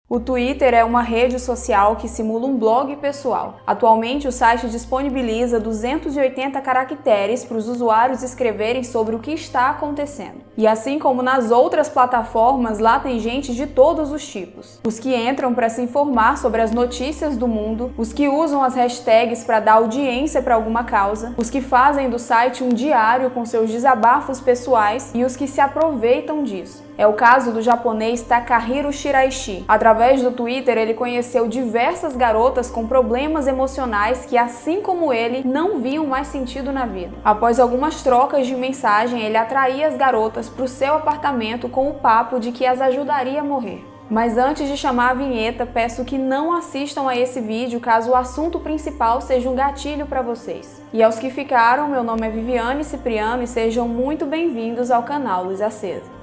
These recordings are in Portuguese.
O Twitter é uma rede social que simula um blog pessoal. Atualmente, o site disponibiliza 280 caracteres para os usuários escreverem sobre o que está acontecendo. E assim como nas outras plataformas, lá tem gente de todos os tipos. Os que entram para se informar sobre as notícias do mundo, os que usam as hashtags para dar audiência para alguma causa, os que fazem do site um diário com seus desabafos pessoais e os que se aproveitam disso. É o caso do japonês Takahiro Shiraishi. Através do Twitter, ele conheceu diversas garotas com problemas emocionais que, assim como ele, não viam mais sentido na vida. Após algumas trocas de mensagem, ele atraía as garotas para o seu apartamento com o papo de que as ajudaria a morrer. Mas antes de chamar a vinheta, peço que não assistam a esse vídeo caso o assunto principal seja um gatilho para vocês. E aos que ficaram, meu nome é Viviane Cipriano e sejam muito bem-vindos ao canal Luz Acesa.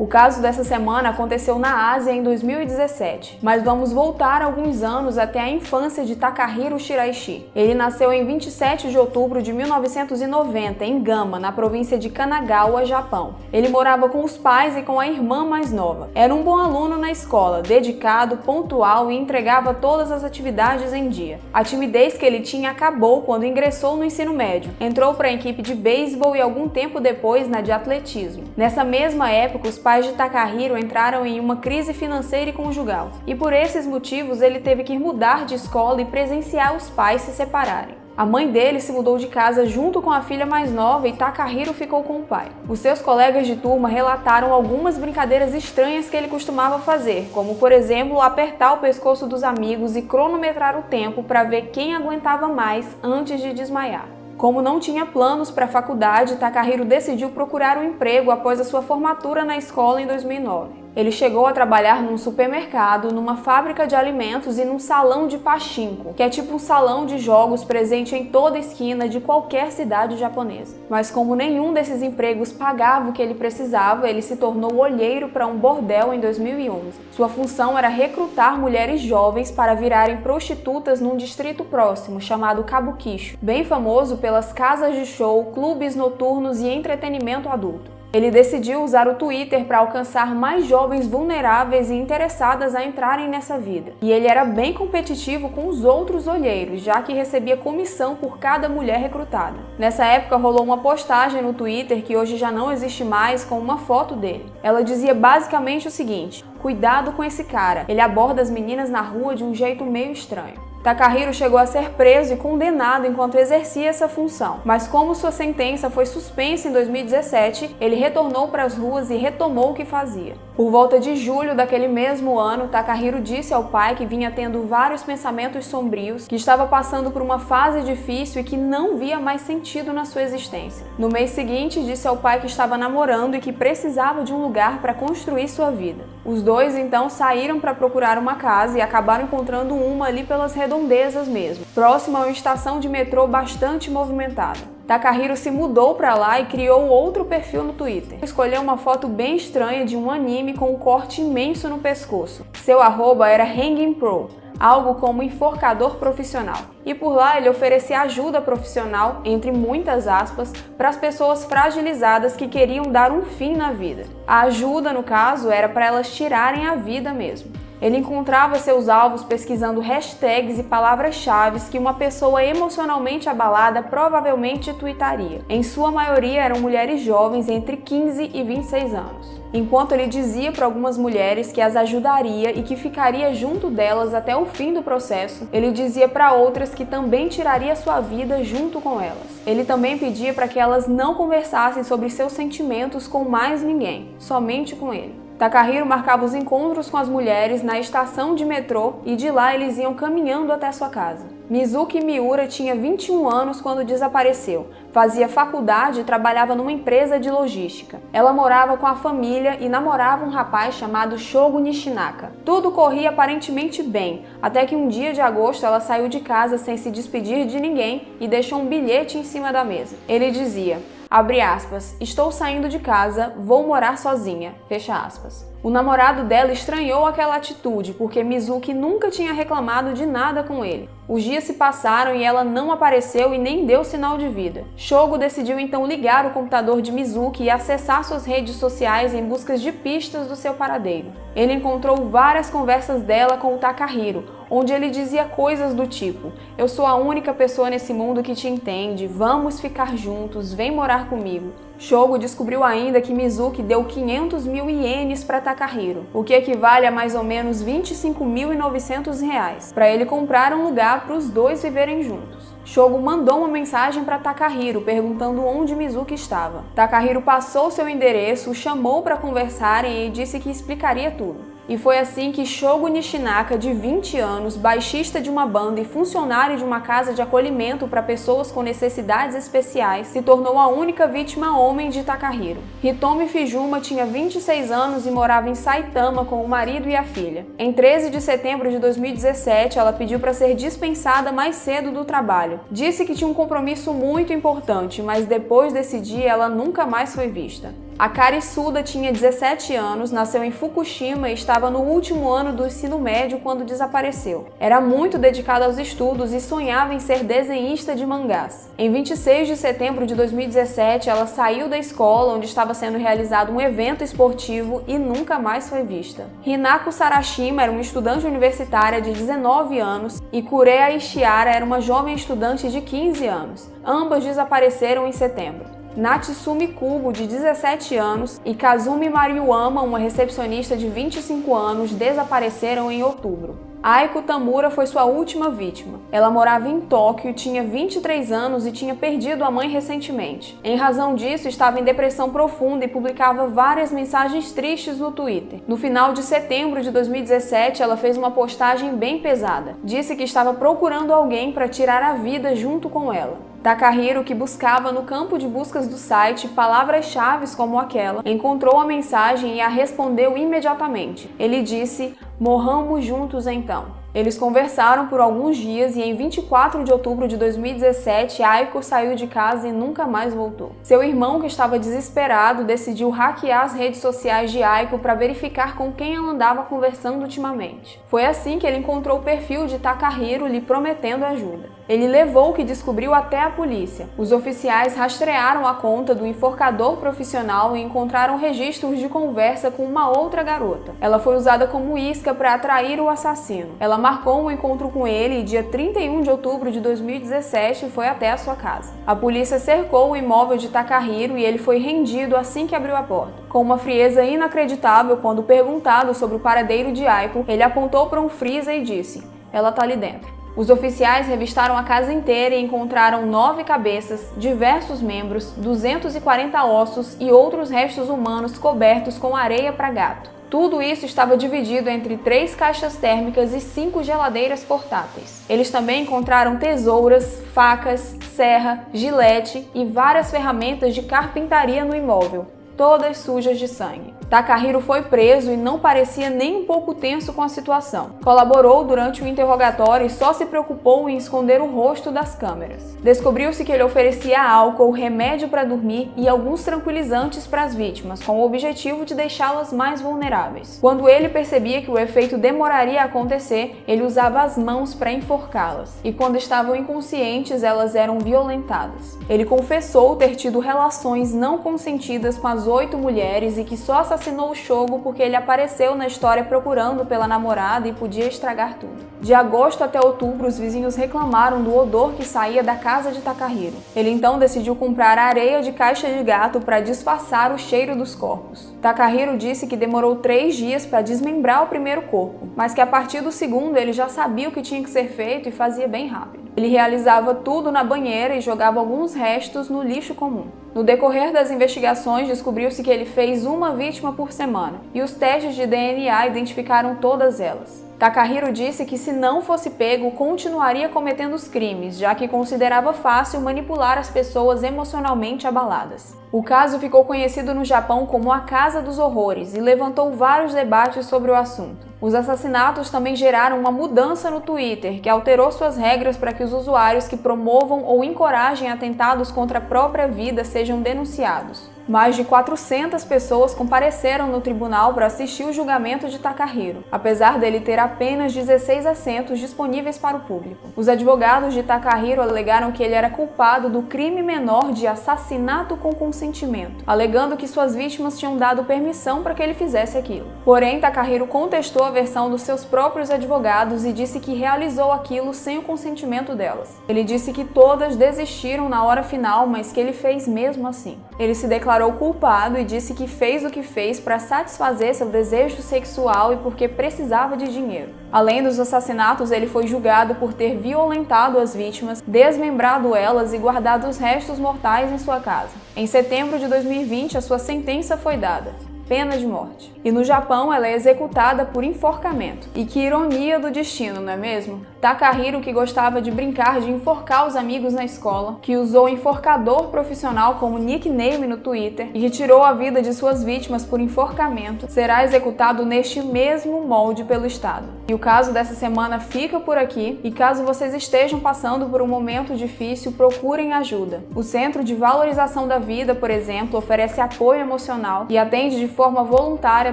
O caso dessa semana aconteceu na Ásia em 2017, mas vamos voltar alguns anos até a infância de Takahiro Shiraishi. Ele nasceu em 27 de outubro de 1990 em Gama, na província de Kanagawa, Japão. Ele morava com os pais e com a irmã mais nova. Era um bom aluno na escola, dedicado, pontual e entregava todas as atividades em dia. A timidez que ele tinha acabou quando ingressou no ensino médio. Entrou para a equipe de beisebol e algum tempo depois na de atletismo. Nessa mesma época, os pais de Takahiro entraram em uma crise financeira e conjugal, e por esses motivos ele teve que mudar de escola e presenciar os pais se separarem. A mãe dele se mudou de casa junto com a filha mais nova e Takahiro ficou com o pai. Os seus colegas de turma relataram algumas brincadeiras estranhas que ele costumava fazer, como por exemplo apertar o pescoço dos amigos e cronometrar o tempo para ver quem aguentava mais antes de desmaiar. Como não tinha planos para a faculdade, Takahiro decidiu procurar um emprego após a sua formatura na escola em 2009. Ele chegou a trabalhar num supermercado, numa fábrica de alimentos e num salão de pachinko, que é tipo um salão de jogos presente em toda esquina de qualquer cidade japonesa. Mas como nenhum desses empregos pagava o que ele precisava, ele se tornou olheiro para um bordel em 2011. Sua função era recrutar mulheres jovens para virarem prostitutas num distrito próximo, chamado Kabukicho, bem famoso pelas casas de show, clubes noturnos e entretenimento adulto. Ele decidiu usar o Twitter para alcançar mais jovens vulneráveis e interessadas a entrarem nessa vida. E ele era bem competitivo com os outros olheiros, já que recebia comissão por cada mulher recrutada. Nessa época rolou uma postagem no Twitter, que hoje já não existe mais, com uma foto dele. Ela dizia basicamente o seguinte: "Cuidado com esse cara, ele aborda as meninas na rua de um jeito meio estranho." Takahiro chegou a ser preso e condenado enquanto exercia essa função, mas como sua sentença foi suspensa em 2017, ele retornou para as ruas e retomou o que fazia. Por volta de julho daquele mesmo ano, Takahiro disse ao pai que vinha tendo vários pensamentos sombrios, que estava passando por uma fase difícil e que não via mais sentido na sua existência. No mês seguinte, disse ao pai que estava namorando e que precisava de um lugar para construir sua vida. Os dois então saíram para procurar uma casa e acabaram encontrando uma ali pelas redondezas mesmo, próxima a uma estação de metrô bastante movimentada. Takahiro se mudou para lá e criou outro perfil no Twitter. Escolheu uma foto bem estranha de um anime com um corte imenso no pescoço. Seu arroba era Hanging Pro, algo como enforcador profissional. E por lá ele oferecia ajuda profissional, entre muitas aspas, para as pessoas fragilizadas que queriam dar um fim na vida. A ajuda, no caso, era para elas tirarem a vida mesmo. Ele encontrava seus alvos pesquisando hashtags e palavras-chave que uma pessoa emocionalmente abalada provavelmente tuitaria. Em sua maioria eram mulheres jovens entre 15 e 26 anos. Enquanto ele dizia para algumas mulheres que as ajudaria e que ficaria junto delas até o fim do processo, ele dizia para outras que também tiraria sua vida junto com elas. Ele também pedia para que elas não conversassem sobre seus sentimentos com mais ninguém, somente com ele. Takahiro marcava os encontros com as mulheres na estação de metrô e de lá eles iam caminhando até sua casa. Mizuki Miura tinha 21 anos quando desapareceu, fazia faculdade e trabalhava numa empresa de logística. Ela morava com a família e namorava um rapaz chamado Shogo Nishinaka. Tudo corria aparentemente bem, até que um dia de agosto ela saiu de casa sem se despedir de ninguém e deixou um bilhete em cima da mesa. Ele dizia: abre aspas, estou saindo de casa, vou morar sozinha, fecha aspas. O namorado dela estranhou aquela atitude, porque Mizuki nunca tinha reclamado de nada com ele. Os dias se passaram e ela não apareceu e nem deu sinal de vida. Shogo decidiu então ligar o computador de Mizuki e acessar suas redes sociais em busca de pistas do seu paradeiro. Ele encontrou várias conversas dela com o Takahiro, onde ele dizia coisas do tipo: "Eu sou a única pessoa nesse mundo que te entende, vamos ficar juntos, vem morar comigo." Shogo descobriu ainda que Mizuki deu 500.000 ienes para Takahiro, o que equivale a mais ou menos R$ 25.900, para ele comprar um lugar para os dois viverem juntos. Shogo mandou uma mensagem para Takahiro perguntando onde Mizuki estava. Takahiro passou seu endereço, o chamou para conversarem e disse que explicaria tudo. E foi assim que Shogo Nishinaka, de 20 anos, baixista de uma banda e funcionário de uma casa de acolhimento para pessoas com necessidades especiais, se tornou a única vítima homem de Takahiro. Hitomi Fujima tinha 26 anos e morava em Saitama com o marido e a filha. Em 13 de setembro de 2017, ela pediu para ser dispensada mais cedo do trabalho. Disse que tinha um compromisso muito importante, mas depois desse dia ela nunca mais foi vista. A Kari Suda tinha 17 anos, nasceu em Fukushima e estava no último ano do ensino médio quando desapareceu. Era muito dedicada aos estudos e sonhava em ser desenhista de mangás. Em 26 de setembro de 2017, ela saiu da escola onde estava sendo realizado um evento esportivo e nunca mais foi vista. Hinako Sarashima era uma estudante universitária de 19 anos e Kureha Ishiara era uma jovem estudante de 15 anos. Ambas desapareceram em setembro. Natsumi Kubo, de 17 anos, e Kazumi Maruyama, uma recepcionista de 25 anos, desapareceram em outubro. Aiko Tamura foi sua última vítima. Ela morava em Tóquio, tinha 23 anos e tinha perdido a mãe recentemente. Em razão disso, estava em depressão profunda e publicava várias mensagens tristes no Twitter. No final de setembro de 2017, ela fez uma postagem bem pesada. Disse que estava procurando alguém para tirar a vida junto com ela. Takahiro, que buscava no campo de buscas do site palavras-chave como aquela, encontrou a mensagem e a respondeu imediatamente. Ele disse: "Morramos juntos então." Eles conversaram por alguns dias e em 24 de outubro de 2017, Aiko saiu de casa e nunca mais voltou. Seu irmão, que estava desesperado, decidiu hackear as redes sociais de Aiko para verificar com quem ela andava conversando ultimamente. Foi assim que ele encontrou o perfil de Takahiro lhe prometendo ajuda. Ele levou o que descobriu até a polícia. Os oficiais rastrearam a conta do enforcador profissional e encontraram registros de conversa com uma outra garota. Ela foi usada como isca para atrair o assassino. Ela marcou um encontro com ele e dia 31 de outubro de 2017 foi até a sua casa. A polícia cercou o imóvel de Takahiro e ele foi rendido assim que abriu a porta. Com uma frieza inacreditável, quando perguntado sobre o paradeiro de Aiko, ele apontou para um freezer e disse: "Ela tá ali dentro." Os oficiais revistaram a casa inteira e encontraram 9 cabeças, diversos membros, 240 ossos e outros restos humanos cobertos com areia para gato. Tudo isso estava dividido entre 3 caixas térmicas e 5 geladeiras portáteis. Eles também encontraram tesouras, facas, serra, gilete e várias ferramentas de carpintaria no imóvel, todas sujas de sangue. Takahiro foi preso e não parecia nem um pouco tenso com a situação. Colaborou durante o interrogatório e só se preocupou em esconder o rosto das câmeras. Descobriu-se que ele oferecia álcool, remédio para dormir e alguns tranquilizantes para as vítimas, com o objetivo de deixá-las mais vulneráveis. Quando ele percebia que o efeito demoraria a acontecer, ele usava as mãos para enforcá-las. E quando estavam inconscientes, elas eram violentadas. Ele confessou ter tido relações não consentidas com as 8 mulheres e que só assassinou o Shogo porque ele apareceu na história procurando pela namorada e podia estragar tudo. De agosto até outubro, os vizinhos reclamaram do odor que saía da casa de Takahiro. Ele então decidiu comprar areia de caixa de gato para disfarçar o cheiro dos corpos. Takahiro disse que demorou 3 dias para desmembrar o primeiro corpo, mas que a partir do segundo ele já sabia o que tinha que ser feito e fazia bem rápido. Ele realizava tudo na banheira e jogava alguns restos no lixo comum. No decorrer das investigações, descobriu-se que ele fez uma vítima por semana, e os testes de DNA identificaram todas elas. Takahiro disse que se não fosse pego, continuaria cometendo os crimes, já que considerava fácil manipular as pessoas emocionalmente abaladas. O caso ficou conhecido no Japão como a Casa dos Horrores e levantou vários debates sobre o assunto. Os assassinatos também geraram uma mudança no Twitter, que alterou suas regras para que os usuários que promovam ou encorajem atentados contra a própria vida sejam denunciados. Mais de 400 pessoas compareceram no tribunal para assistir o julgamento de Takahiro, apesar dele ter apenas 16 assentos disponíveis para o público. Os advogados de Takahiro alegaram que ele era culpado do crime menor de assassinato com consentimento, alegando que suas vítimas tinham dado permissão para que ele fizesse aquilo. Porém, Takahiro contestou a versão dos seus próprios advogados e disse que realizou aquilo sem o consentimento delas. Ele disse que todas desistiram na hora final, mas que ele fez mesmo assim. Ele se declarou culpado e disse que fez o que fez para satisfazer seu desejo sexual e porque precisava de dinheiro. Além dos assassinatos, ele foi julgado por ter violentado as vítimas, desmembrado elas e guardado os restos mortais em sua casa. Em setembro de 2020, a sua sentença foi dada: pena de morte. E no Japão, ela é executada por enforcamento. E que ironia do destino, não é mesmo? Takahiro, que gostava de brincar de enforcar os amigos na escola, que usou enforcador profissional como nickname no Twitter e que tirou a vida de suas vítimas por enforcamento, será executado neste mesmo molde pelo Estado. E o caso dessa semana fica por aqui, e caso vocês estejam passando por um momento difícil, procurem ajuda. O Centro de Valorização da Vida, por exemplo, oferece apoio emocional e atende de forma voluntária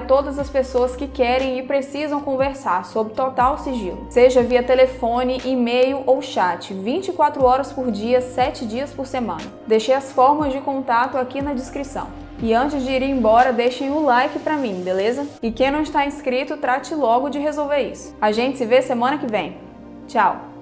todas as pessoas que querem e precisam conversar sob total sigilo, seja via telefone, e-mail ou chat, 24 horas por dia, 7 dias por semana. Deixei as formas de contato aqui na descrição. E antes de ir embora, deixem o like pra mim, beleza? E quem não está inscrito, trate logo de resolver isso. A gente se vê semana que vem. Tchau!